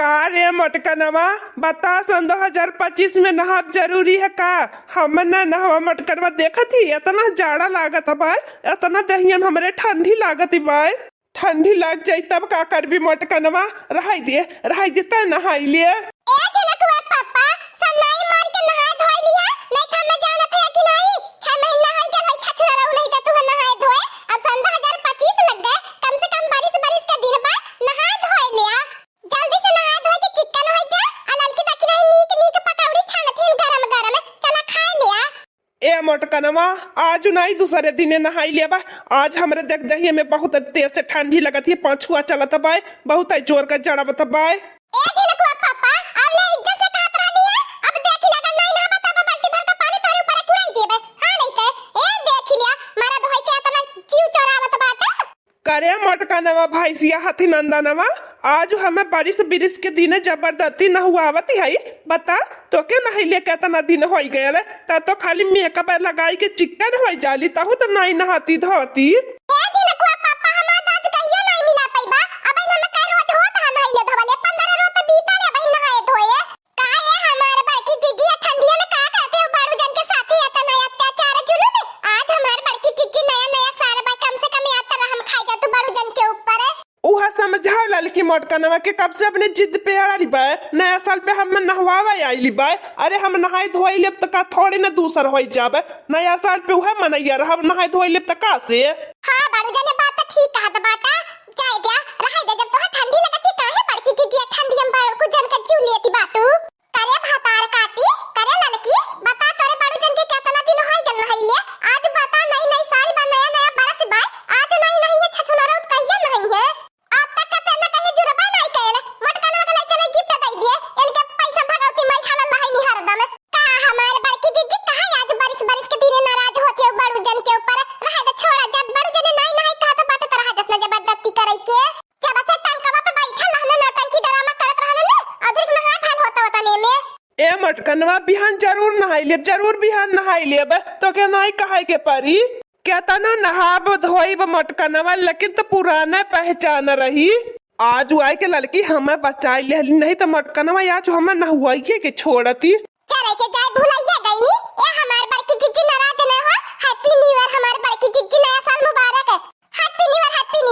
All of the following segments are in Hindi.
का रे मटकनवा बता, सन 2025 में नहाब जरूरी है का? हम ना नहवा मटकनवा देखत ही इतना जाड़ा लागत है भाई, इतना दहियन हमरे ठंडी लागत है भाई। ठंडी लग जाई तब का करबी मटकनवा? रहाई दे त नहाई ले। ए जनकुआ पापा सनाई मार के नहा धोई लिया, नहीं था मैं जानत है कि नहीं 6 महीना है के भाई छछला रहू नहीं त तू नहाए धोए। अब सन 2025 लग गए, कम से कम बारिश के दिन बा नहा धोए लिया। जल्दी से नहा धोए के चिकन होई जा, अलल की तक नहीं नीक नीक पकौड़ी छानथिन गरम गरम, चला खा लिया। ए मटकनवा आज नहीं दूसरे दिन नहाई ले बा। आज हमरे देख दहिया में बहुत तेज से ठंडी लगत है, पाछुआ चलत बाय, बहुत जोर का जड़बत बाय। ए जनकुआ पापा अब ले इज्जत से कहत रहनी है, अब देख लगा नहीं ना बता बाल्टी भर का पानी तोरे ऊपर कुराई देबे। हां नहीं से ए देख लिया मारा धोई के इतना जीव चोरावत बाटा। करे मटकनवा भैंसिया हथी नंदनवा, आज हमें बारिश के दिन जबरदस्ती नहुआवती है। बता तो के नहैले केतना दिन हो गए ता तो खाली मेकअप लगाई के चिकन हो जाली, तहु तो नहीं नहाती धोती। ए जनकुआ पापा हमार दांत कहियो नहीं मिला पैबा, अब न मैं कह रोज होत है नहाइले धोवले 15 रोज तो बीता ले भाई नहाए धोए। का ये हमार बड़की जीजी ठंडिया में का करते हो बाड़ू जन के साथ ही आता नया अत्याचार जुलूम। आज हमार बड़की जीजी नया साल बा, कम से कम याद तरह हम खाई जा तू बाड़ू जन के ऊपर। उहा समझाओ लड़की मटकनवा के कब से अपने जिद पे अड़ी बा, नया साल पे हम नहवावा आईली बा। अरे हम नहाई धोई लेब त का थोड़ी न दूसर हो जाबे, नया साल पे उहा मनैया हम नहाई धोई लेब त का से। हां बाड़ू जन बात तो ठीक कहत बाटा, चाय दिया रहाई दे, जब तो ठंडी लगती काहे बड़की जीजी ठंडी हम बाड़ू को जन कर चूलियती बाटू। करे भातार काटी करे लड़की बता तोरे बाड़ू जन के केतना दिन होई गल नहाइले। आज बता नई साल बा, नया बरस बा, आज नहीं है छछुना रोत कहिया नहीं है। अब तक कते न कहीं जुरबा नहीं कैल मटकनवा के ले चले गिफ्ट दे दिए, इनके पैसा भगवती मैं खाला लहाई नहीं हरदम। का हमार बड़की जीजी कहां आज बारिश के दिन नाराज होती है बाड़ू जन के ऊपर। रहा दे छोड़ा, जब बाड़ू जन नहीं कहा तो बात तरह दस न जबरदस्ती करे के, जब से टंकवा पे बैठा रहना नौटंकी ड्रामा करत रहना ना, अधिक नहा खान होता ने में। ए मटकनवा बिहान जरूर नहाई लेब, जरूर बिहान नहाई लेब, तो के नहीं कहे के परी कहता ना नहाब धोइब मटकनवा, लेकिन तो पुराना पहचान रही। आज आए के लड़की हमें बचाई ले नहीं तो मटकनवा आज हमें नहुआइए के छोड़ती। चले के जाए भुलाइया गईनी। ए हमार बड़की जीजी नाराज न हो, हैप्पी न्यू ईयर हमार बड़की जीजी, नया साल मुबारक। हैप्पी न्यू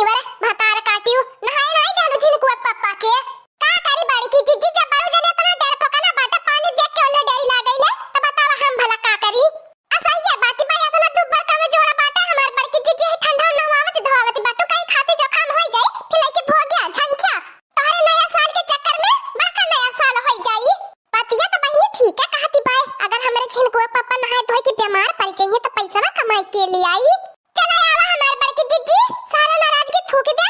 ईयर भतार काटियो नहाए नहीं जानो झिनकुआ पापा के। का करी बड़की जीजी जब बारू जने इतना डर पकना बाटा पानी देख के उन्हें डर लागइले, तो बतावा हम भला का करी। असहिया बाती भाई इतना दुबर का में जोड़ा बाटा हमार बड़की जीजी ठंडा नहावत धोवत बाटू कहीं खांसी जुकाम हो जाए फिलाई के भोगिया झंखिया तोहरे नया साल के चक्कर में बड़का नया साल हो जाई। पतिया तो बहनी ठीक है कहती बाय, अगर हमारे झिनकुआ पापा नहाए धोए के बीमार पड़ जाएंगे तो पैसा ना कमाई के लिए आई। चला आवा हमार बड़की जीजी सारा नाराजगी थूक दे,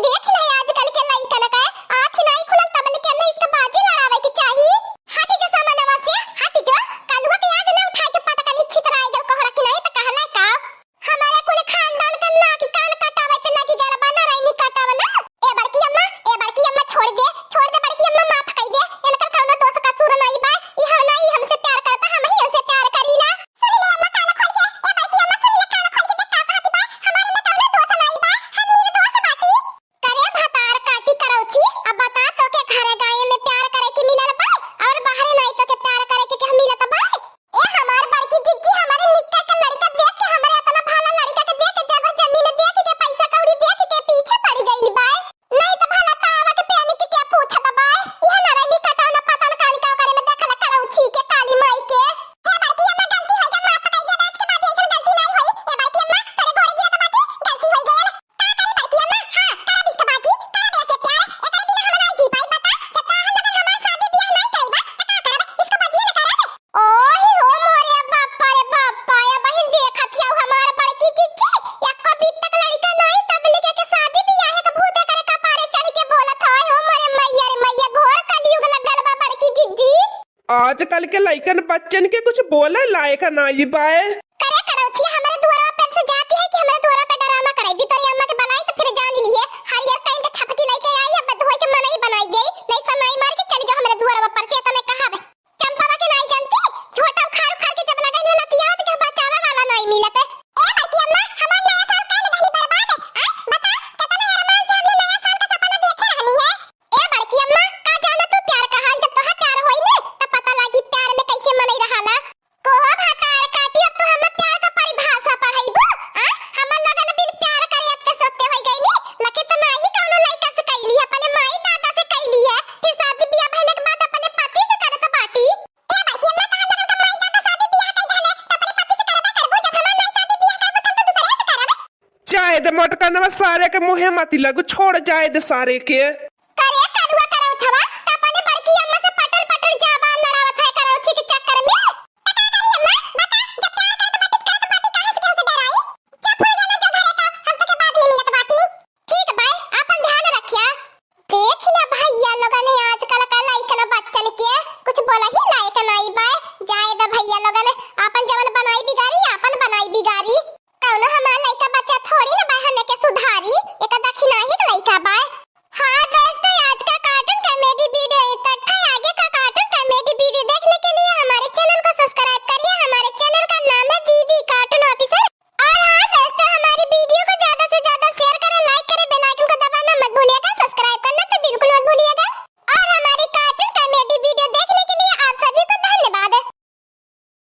देख ले आजकल के लइकन का आँख नहीं खुलल तब लेके ना इसका बाजी लड़ावे के चाही। हट जो सामानवा से, हट जो। कलुआ के आज ना उठाई के पटका निश्चित राई दो कहरा कि नहीं त कहला का हमारे कुल खानदान का नाक कान कटावे पे लगी गया बना रही नहीं कटावा ना। ए बड़की अम्मा छोड़ दे बड़की अम्मा माफ कई दे। इनका कौनो दोष का सूर नहीं बा। ई नहीं हमसे प्यार करता, हम ही उनसे प्यार करीला। सुन ले अम्मा कान खोल के, ए बड़की अम्मा सुन ले कान खोल के देख का कहती बा। हमारे में कौनो दोष नहीं बा, हम मेरे दोस्त बाटी। करे भतार काटी करौची। अब बता तो के घरे गाय में प्यार करे के मिलल बा और बाहर नहीं तो के प्यार करे के मिलत बा। ए हमार बड़की जिज्जी हमारे निक्का का लड़का देख के हमारे इतना भाला लड़का के देख के जगह जमीन देख के पैसा कौड़ी देख के पीछे पड़ गई बा। नहीं तो भला तावा के पेनी के क्या पूछत बा। यह ना रही कटाव ना पता ना कानी का करे में देखला करौची के काली माई के। ए बड़की अम्मा गलती हो गया, माफ कर दे। आज के बाद ऐसा गलती नहीं होई। ए बड़की अम्मा तेरे घोड़े गिरा तो बाटी गलती हो गई। का करे बड़की अम्मा? हां करा बिस्का बाटी, करा बेसे प्यार। एकरे बिना हम नहीं जी पाई। बता जब हम लगन हमार शादी बियाह नहीं करीबा त का करब? इसका बाजी ना करब। ओए हो मोरे बाप्पा रे बाप्पा, ये बहिन देखत हिया हमार बड़की जिज्जी एक कभी तक लड़का नहीं तब लेके के शादी बियाह है तो भूते करे कपारे चढ़ के बोलत है। ओ मोरे मैया रे मैया, घोर कलयुग लगल बा बड़की जिज्जी। आजकल के लइकन बच्चन के कुछ बोले लायक नहीं बाए। करे करौची हमारे द्वारा पर से जाती है कि हमारे द्वारा पे डरामा कराई दी तोरी अम्मा के बनाई तो फिर जान ली है। हरियर कहीं के छपकी लेके आई है बद होई के मनाई बनाई गई। नहीं सनाई मार के चली जाओ हमारे द्वारा पर से तने कहा बे। चंपावा के नहीं जानती झोटा उखाड़ उखाड़ के जब लगाई लतिया तो के बचावे वाला नहीं मिलत। ए बड़की अम्मा हमार नया साल काहे में दहली बर्बाद है? बता कितना अरमान से हमने नया साल का सपना देखे रहनी है। ए बड़की अम्मा का जाना तू प्यार का हाल जब तोहा प्यार होई ने तब पता लागी प्यार में कैसे मनई रहाला। कोहा भातार काटी अब तो हम प्यार का परिभाषा पढ़ाईबो। हमर लगन बिन प्यार करे अब ते सोते होई गई नी लके त नाही कौनो लइका से कैली अपने माई दादा से कैली है। फिर शादी बियाह भइले के बाद अपने पति से करत बाटी। ए बड़की अम्मा तहां लगन का माई दादा शादी बियाह कई रहले त अपने पति से करबे करबो। जब हमार नहीं शादी बियाह करबो तब तो दूसरे से करब। जाए दे मोटकनवा सारे के मुहे मती लगू, छोड़ जाए दे सारे के।